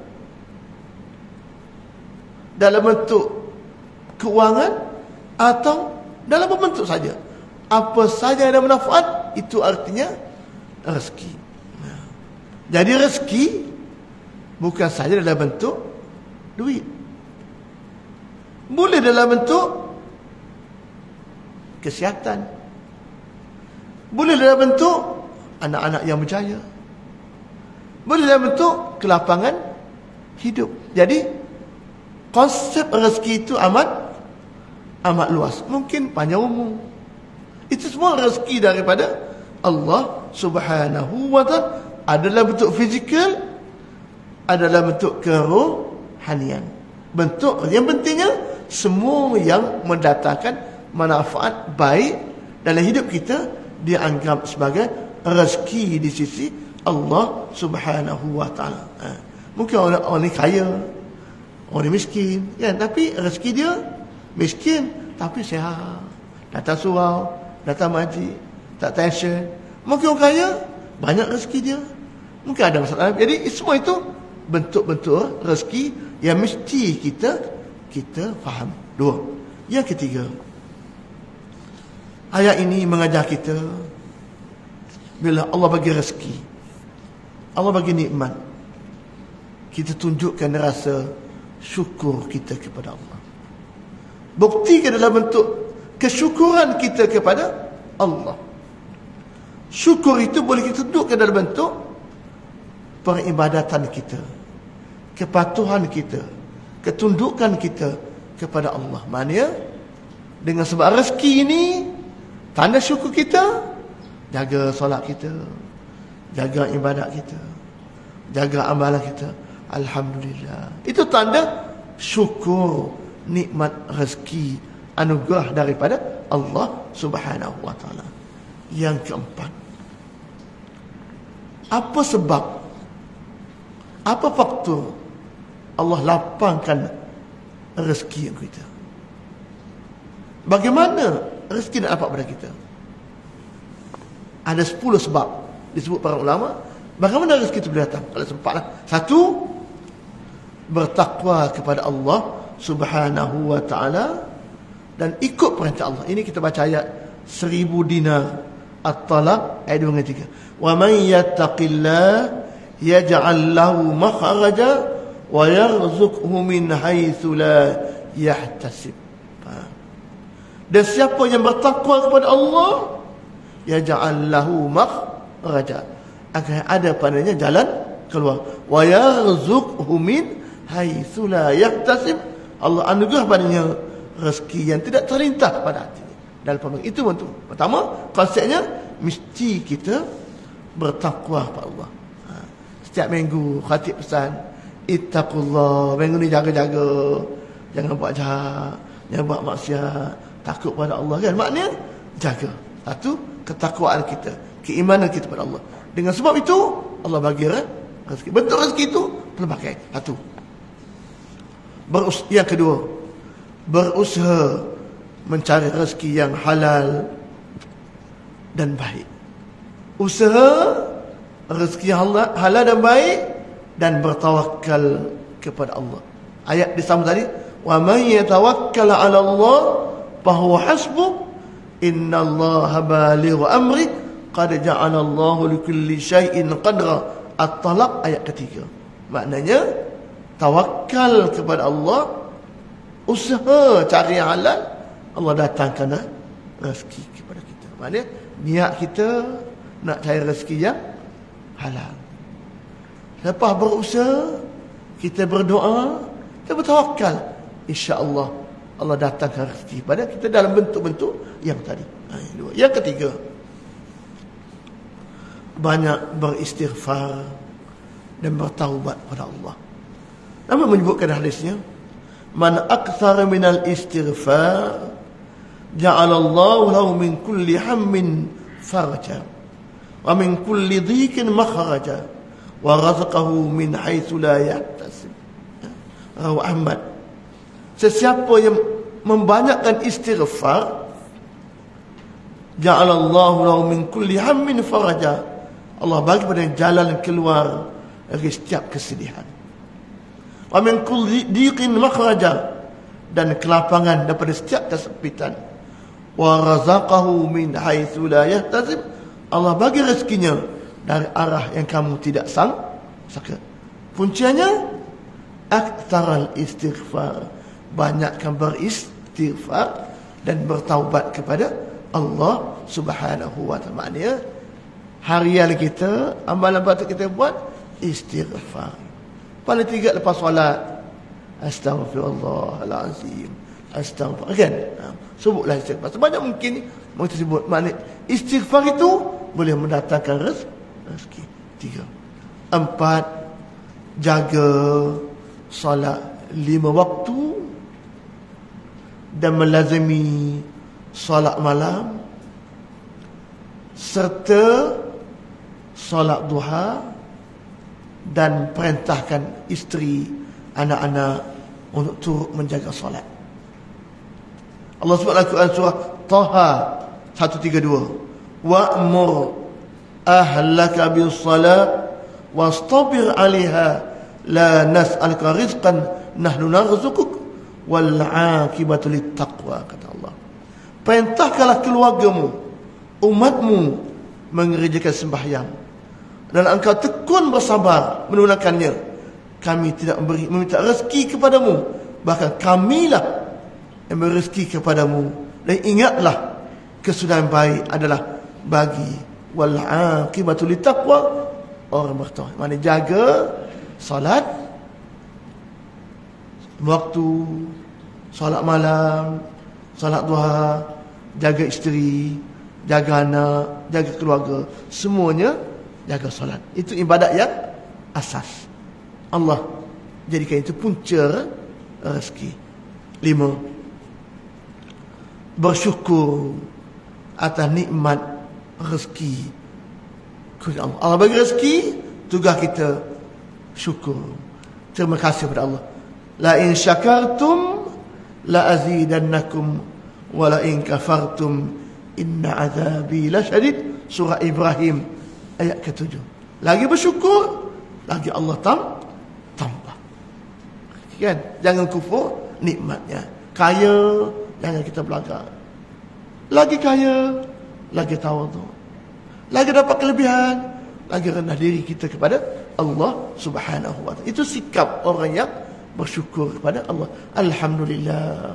dalam bentuk keuangan atau dalam bentuk saja. Apa saja yang ada manfaat, itu artinya rezeki. Jadi rezeki bukan saja dalam bentuk duit, boleh dalam bentuk kesihatan, boleh dalam bentuk anak-anak yang berjaya, boleh dalam bentuk kelapangan hidup. Jadi konsep rezeki itu amat luas. Mungkin panjang umur, itu semua rezeki daripada Allah Subhanahu wa ta'ala. Ada dalam bentuk fizikal, ada dalam bentuk kerohanian. Bentuk yang pentingnya semua yang mendatangkan manfaat baik dalam hidup kita dianggap sebagai rezeki di sisi Allah Subhanahu wa ta'ala. Mungkin orang ni kaya, orang ni miskin, kan? Tapi rezeki dia miskin tapi sihat, datang surau, datang majlis, tak tension. Mungkin orang kaya, banyak rezeki dia, mungkin ada masalah. Jadi semua itu bentuk-bentuk rezeki yang mesti kita faham. Dua. Yang ketiga, Ayat ini mengajar kita, bila Allah bagi rezeki, Allah bagi nikmat, kita tunjukkan rasa syukur kita kepada Allah. Buktikan dalam bentuk kesyukuran kita kepada Allah. Syukur itu boleh kita tunjukkan dalam bentuk peribadatan kita, kepatuhan kita, ketundukan kita kepada Allah. Maknanya dengan sebab rezeki ini, tanda syukur kita, jaga solat kita, jaga ibadat kita, jaga amalan kita. Alhamdulillah. Itu tanda syukur nikmat rezeki, anugerah daripada Allah Subhanahu wa taala. Yang keempat, apa sebab, apa faktor Allah lapangkan rezeki yang kita? Bagaimana rezeki nak dapat pada kita? Ada 10 sebab disebut para ulama bagaimana rezeki itu boleh datang. Kalau sempatlah. Satu, bertakwa kepada Allah Subhanahu wa taala dan ikut perintah Allah. Ini kita baca ayat 1000 dinar At-Talaq ayat 2 3. Wa man yattaqillah yaj'al lahu makhraja wa yarzuqhu min haitsu la yahtasib. Dan siapa yang bertakwa kepada Allah, yaj'al lahu makhraja, akan ada padanya jalan keluar. Wa yarzuqhu min haitsu la yahtasib, Allah anugerah padanya rezeki yang tidak terlintas pada hatinya. Dalam itu bentuk pertama, konsepnya mesti kita bertakwa kepada Allah. Setiap minggu khatib pesan, ittaqullah, minggu ni jaga-jaga, jangan buat jahat, jangan buat maksiat, takut pada Allah kan. Maknanya jaga. Satu, ketakwaan kita, keimanan kita pada Allah. Dengan sebab itu Allah bagi rezeki. Bentuk rezeki itu pelbagai. Satu, yang kedua, berusaha mencari rezeki yang halal dan baik. Usaha rezeki yang halal dan baik, dan bertawakal kepada Allah. Ayat disambung tadi, wa man yatawakkal 'ala Allah fa huwa hasbuh, innallaha balighu amri qad ja'ala Allahu likulli syai'in qadra. At-Talaq ayat ketiga. Maknanya tawakal kepada Allah, usaha cari yang halal, Allah datangkan rezeki kepada kita. Maknanya niat kita nak cari rezeki yang halal. Lepas berusaha, kita berdoa, kita bertawakal, insya-Allah Allah datangkan rezeki pada kita dalam bentuk-bentuk yang tadi. Yang ketiga, banyak beristighfar dan bertaubat kepada Allah. Nabi menyebutkan hadisnya, man aktsara minal istighfar ja'alallahu lahu min kulli hammin farja wa min kulli dhiqin makhraja wa razaqahu min haitsu la yahtasib. Rawi Ahmad. Sesiapa yang membanyakkan istighfar, ja'alallahu lahu min kulli hammin farja, Allah bagi pada jalan keluar dari setiap kesedihan. Wa min kulli dhiqin makhraja, dan kelapangan daripada setiap kesempitan. Wa razaqahu min haitsu la yahtasib, Allah bagi rezekinya dari arah yang kamu tidak sangka. Kuncinya aktsaral istighfar, banyakkan beristighfar dan bertaubat kepada Allah Subhanahu wa taala. Maknanya harian kita, amalan patut kita buat istighfar. Paling 3 lepas solat, astaghfirullahalazim, astaghfir, kan? Sebutlah istighfar sebanyak mungkin kita sebut. Maknanya istighfar itu boleh mendatangkan rezeki. 3. 4, jaga solat 5 waktu dan melazimi solat malam serta solat duha, dan perintahkan isteri, anak-anak untuk turut menjaga solat. Allah sebut dalam Quran surah Taha 132, wa'mur ahlaka bis salat wastabir 'alaiha la nas'aluka rizqan nahnu narzuquk wal 'aqibatu lit taqwa, kata Allah. perintahkanlah keluargamu, umatmu mengerjakan sembahyang, dan engkau tekun bersabar menunaikannya. Kami tidak meminta rezeki kepadamu, bahkan kamilah yang berezeki kepadamu. Dan ingatlah, kesudahan baik adalah bagi wal aqibatu littaqwa, orang bertakwa. Mana jaga salat waktu, salat malam, salat duha, jaga isteri, jaga anak, jaga keluarga, semuanya jaga salat. Itu ibadat yang asas. Allah jadikan itu punca rezeki. 5, bersyukur atas nikmat rezeki. Allah bagi rezeki, tugas kita syukur, terima kasih kepada Allah. La in syakartum la azidannakum wa la in kafartum inna azabi lasyadid. Surah Ibrahim ayat ke-7. Lagi bersyukur, lagi Allah tambah. Kan? Jangan kufur nikmatnya. Kaya, jangan kita belagak. Lagi kaya, lagi tawadhu. Lagi dapat kelebihan, lagi rendah diri kita kepada Allah Subhanahu wa ta'ala. Itu sikap orang yang bersyukur kepada Allah. Alhamdulillah,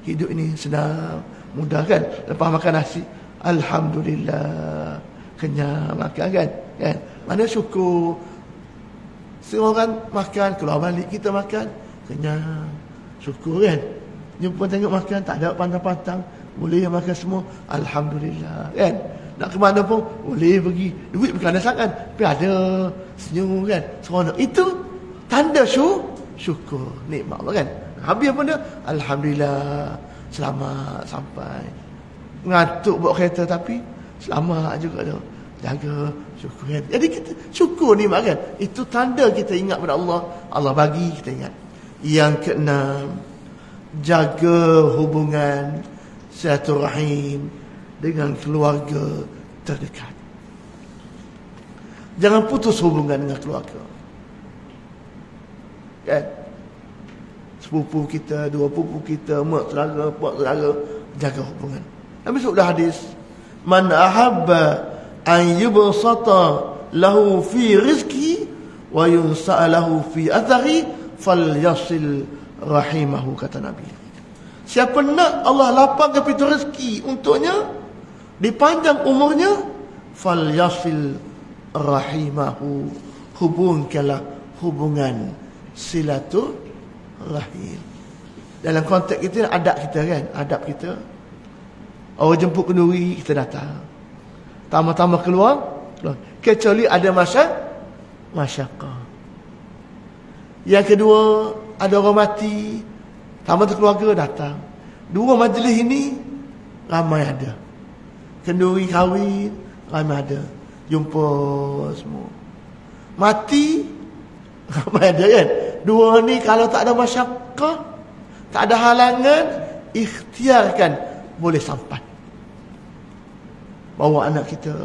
hidup ini senang, mudah kan? Lepas makan nasi, alhamdulillah, kenyang makan kan? Mana syukur. Seorang makan, keluar balik kita makan, kenyang, syukur kan? Jumpa tengok makan, tak ada pantang-pantang, boleh makan semua, alhamdulillah kan? Nak ke mana pun boleh pergi, duit bukan ada sangat, tapi ada, senyum kan, seronok. Itu tanda syukur nikmat Allah kan? Habis pun dia, alhamdulillah, selamat sampai. Ngantuk bawa kereta tapi selamat juga dah. Jaga syukur kan? Jadi kita syukur nikmat kan? Itu tanda kita ingat pada Allah. Allah bagi kita ingat. Yang keenam, jaga hubungan silaturahim dengan keluarga terdekat. Jangan putus hubungan dengan keluarga. Kan? Sepupu kita, dua pupu kita, mak saudara, pak saudara, jaga hubungan. Nabi sudah hadis, man ahabba an yubsata lahu fi rizki wa yunsa'a lahu fi athari falyasil rahimahu, kata Nabi. Siapa nak Allah lapangkan pintu rezeki untuknya, dipanjang umurnya, falyasil rahimahu, hubungkanlah hubungan silaturahim. Dalam konteks kita, adab kita kan, adab kita, orang jemput kenduri, kita datang. Tama-tama keluar, kecuali ada masyarakat. Yang kedua, ada orang mati, tamat keluarga datang. Dua majlis ini ramai ada. Kenduri kahwin ramai ada. Jumpa semua. Mati ramai ada kan. Dua ni kalau tak ada masyarakat, tak ada halangan, ikhtiarkan boleh sampai. Bawa anak kita,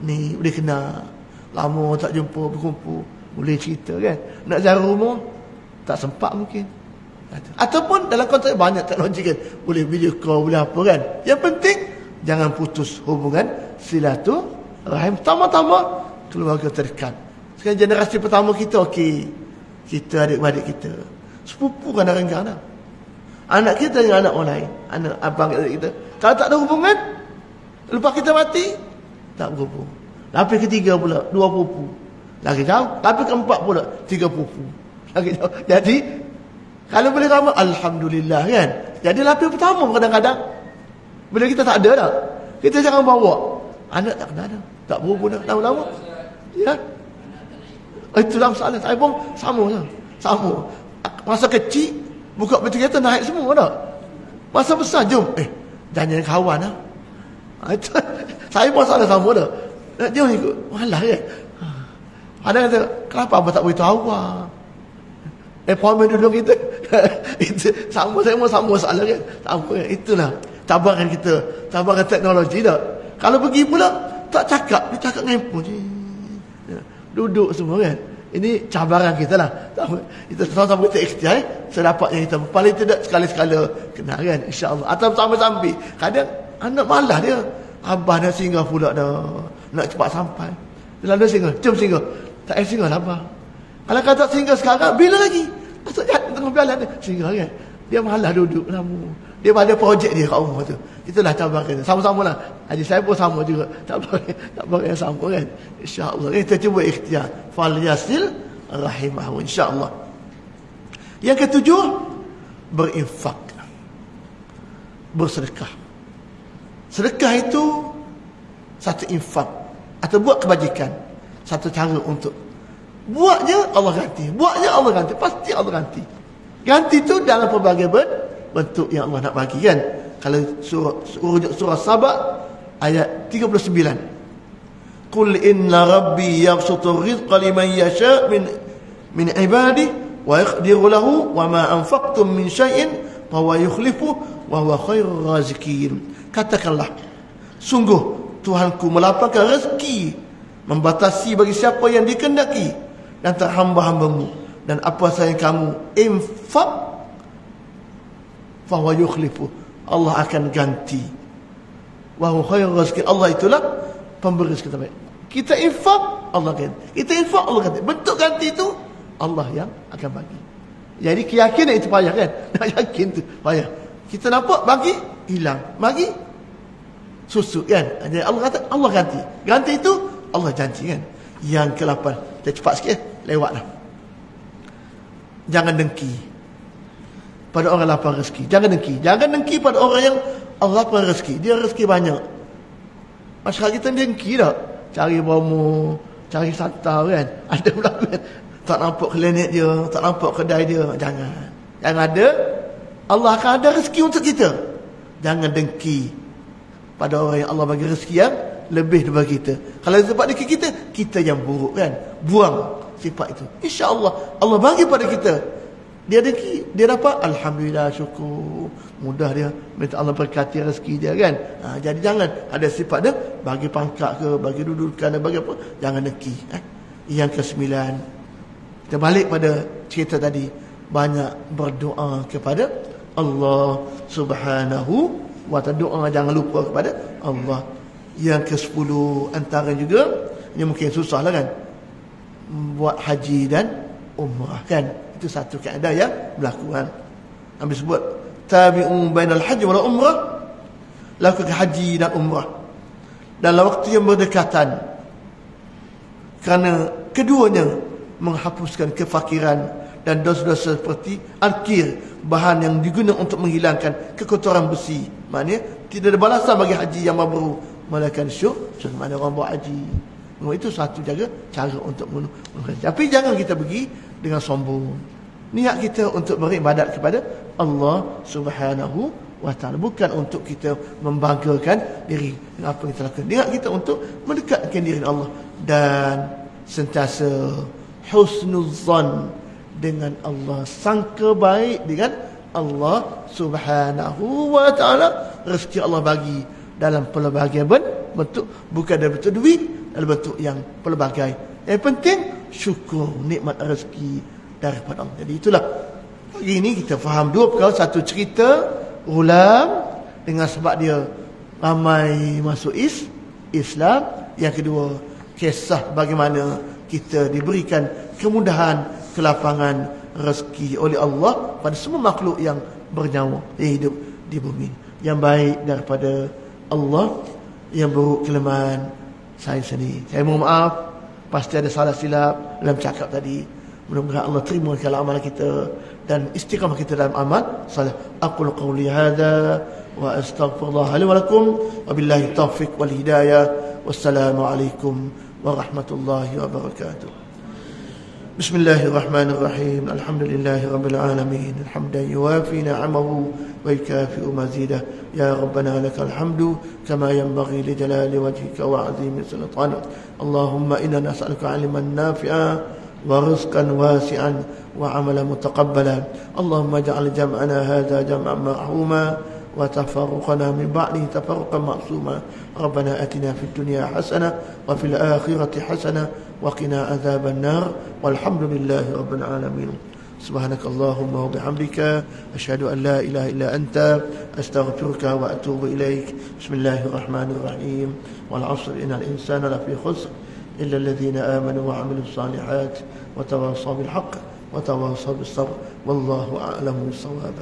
ni boleh kenal, lama tak jumpa, berkumpul, boleh cerita kan. Nak ziarah rumah tak sempat mungkin. Ataupun dalam konteks banyak teknologi kan, boleh video call, boleh apa kan. Yang penting jangan putus hubungan silaturahim. Pertama-tama keluarga terdekat. Sekarang generasi pertama kita okey, kita adik-adik kita, sepupu kadang-kadang, anak kita dengan anak orang lain, anak abang kita, kalau tak ada hubungan, lepas kita mati tak berhubung. Lapis ketiga pula, dua pupu, lagi jauh. Lapis keempat pula, tiga pupu, lagi jauh. Jadi kalau boleh ramai, alhamdulillah kan. Jadi lapis pertama kadang-kadang, bila kita tak ada dah, kita jangan bawa anak, tak kena dah, tak berhubung dah lama-lama. Ya, itulah masalah. Saya pun sama. Masa kecil buka pintu kereta naik semua dah. Masa besar jom, jangan kawan lah. Saya pun salah sama dah. Nak jom ikut, malah kan. Ada kata, kenapa abang tak beritahu awak? Appointment dulu kita. Itu sama, saya pun sama masalah kan. Sama kan. Itulah tabaran kita, tabaran teknologi dah. Kalau pergi pula tak cakap, dia cakap dengan handphone je. Duduk semua kan. Ini cabaran kita lah. Kita sama-sama kita ikhtiar, sedapat yang kita paling tidak sekali-sekala kena kan, insya-Allah. Atau sampai-sampai kadang anak malas dia, abah nak singgah pula dah, nak cepat sampai. Dia lalu singgah, jom singgah. Tak payah singgah lah abah. Kalau kata singgah sekarang, bila lagi? Masuk jalan tengah berjalan dia singgah kan. Dia malas duduk lama. Dia ada projek dia kat rumah tu. Itulah cabaran kita. Sama-sama lah. Haji saya pun sama juga. Cabaran yang sama kan. InsyaAllah. Kita cuba ikhtiar. Fal yasil rahimahu. InsyaAllah. Yang ketujuh, berinfak. Bersedekah. Sedekah itu satu infak. Atau buat kebajikan. Satu cara untuk. Buatnya Allah ganti. Buatnya Allah ganti. Pasti Allah ganti. Ganti itu dalam pelbagai bentuk yang Allah nak bagi kan. Kalau surah Saba ayat 39. Qul inna rabbi yabsutur rizqa liman yasha' min ibadihi wa yaqdiru lahu wa ma anfaqtum min syai'in fa huwa yukhlifu wa huwa khairur raziqin. Katakanlah, sungguh Tuhanku melapangkan rezeki, membatasi bagi siapa yang dikehendaki dan antara hamba-hambamu, dan apa sahaja yang kamu infak fa huwa yukhlifu, Allah akan ganti. Wa huwa khairur raziqin. Allah itulah pemberi rezeki terbaik. Kita infak, Allah ganti. Kita infak, Allah ganti. Bentuk ganti itu Allah yang akan bagi. Jadi keyakinan itu payah kan. Nak yakin tu payah. Kita nampak bagi, hilang. Bagi, susut kan. Jadi Allah kata Allah ganti. Ganti itu Allah janji kan. Yang ke-8, kita cepat sikit, lewat dah. Jangan dengki pada orang lapang rezeki. Jangan dengki. Jangan dengki pada orang yang Allah lapang rezeki. Dia rezeki banyak. Masyarakat kita dengki tak? Cari bomo, cari sata kan. Ada pula kan. Tak nampak klinik dia, tak nampak kedai dia. Jangan. Yang ada, Allah akan ada rezeki untuk kita. Jangan dengki pada orang yang Allah bagi rezeki yang lebih daripada kita. Kalau sifat dengki kita, kita yang buruk kan. Buang sifat itu. InsyaAllah Allah bagi pada kita. Dia dengki, dia dapat, alhamdulillah, syukur, mudah dia, minta Allah berkati rezeki dia kan. Jadi jangan ada sifat dia bagi pangkat ke, bagi dudukan, bagi apa, jangan dengki. Yang ke-9, kita balik pada cerita tadi, banyak berdoa kepada Allah Subhanahu wa ta'ala. Doa jangan lupa kepada Allah. Yang ke-10, antara juga yang mungkin susah lah kan, buat haji dan umrah kan. Itu satu kaedah yang berlaku kan. Nabi sebut tabi'u bainal haji wal umrah, lakukan haji dan umrah dalam waktu yang berdekatan, kerana keduanya menghapuskan kefakiran dan dosa-dosa seperti al-kir, bahan yang digunakan untuk menghilangkan kekotoran besi. Maknanya tidak ada balasan bagi haji yang mabrur melainkan syukur. Mana orang buat haji, itu satu cara untuk menghilangkan. Tapi jangan kita pergi dengan sombong. Niat kita untuk beribadat kepada Allah Subhanahu wa ta'ala, bukan untuk kita membanggakan diri dengan apa yang kita lakukan. Niat kita untuk mendekatkan diri dengan Allah dan sentiasa husnuzan dengan Allah, sangka baik dengan Allah Subhanahu wa ta'ala. Rezeki Allah bagi dalam pelbagai bentuk, bukan dalam bentuk duit, dalam bentuk yang pelbagai. Yang penting syukur nikmat rezeki daripada Allah. Jadi itulah pagi ini kita faham dua perkara. Satu, cerita Ghulam dengan sebab dia ramai masuk Islam. Yang kedua, kisah bagaimana kita diberikan kemudahan, kelapangan rezeki oleh Allah pada semua makhluk yang bernyawa, yang hidup di bumi. Yang baik daripada Allah, yang buruk kelemahan saya sendiri. Saya mohon maaf, pasti ada salah silap dalam cakap tadi. Mudah-mudahan Allah terima kalau amal kita dan istiqamah kita dalam amal salih. Aqulu qawli hadza wa astaghfirullah li wa lakum wa billahi taufiq wal hidayah. Wassalamu alaikum warahmatullahi wabarakatuh. Bismillahirrahmanirrahim. Alhamdulillahi rabbil alamin. Hamdan yuwafi ni'amahu wa yukafi'u mazidah. Ya Rabbana lakal hamdu kama yanbaghi li jalali wajhika wa 'azimi sultanik. Allahumma inna nas'aluka 'ilman nafi'a wa rizqan wasi'an wa 'amalan mutaqabbala. Allahumma ij'al jam'ana hadha jam'an marhuma wa tafarruqana min ba'dihi tafarruqan ma'suma. Rabbana atina fid dunya hasanah wa fil akhirati hasanah وقنا عذاب النار والحمد لله رب العالمين. سبحانك اللهم وبحمدك أشهد أن لا إله إلا أنت أستغفرك وأتوب إليك. بسم الله الرحمن الرحيم. والعصر إن الإنسان لفي خسر إلا الذين آمنوا وعملوا الصالحات وتواصوا بالحق وتواصوا بالصبر والله أعلم بالصواب.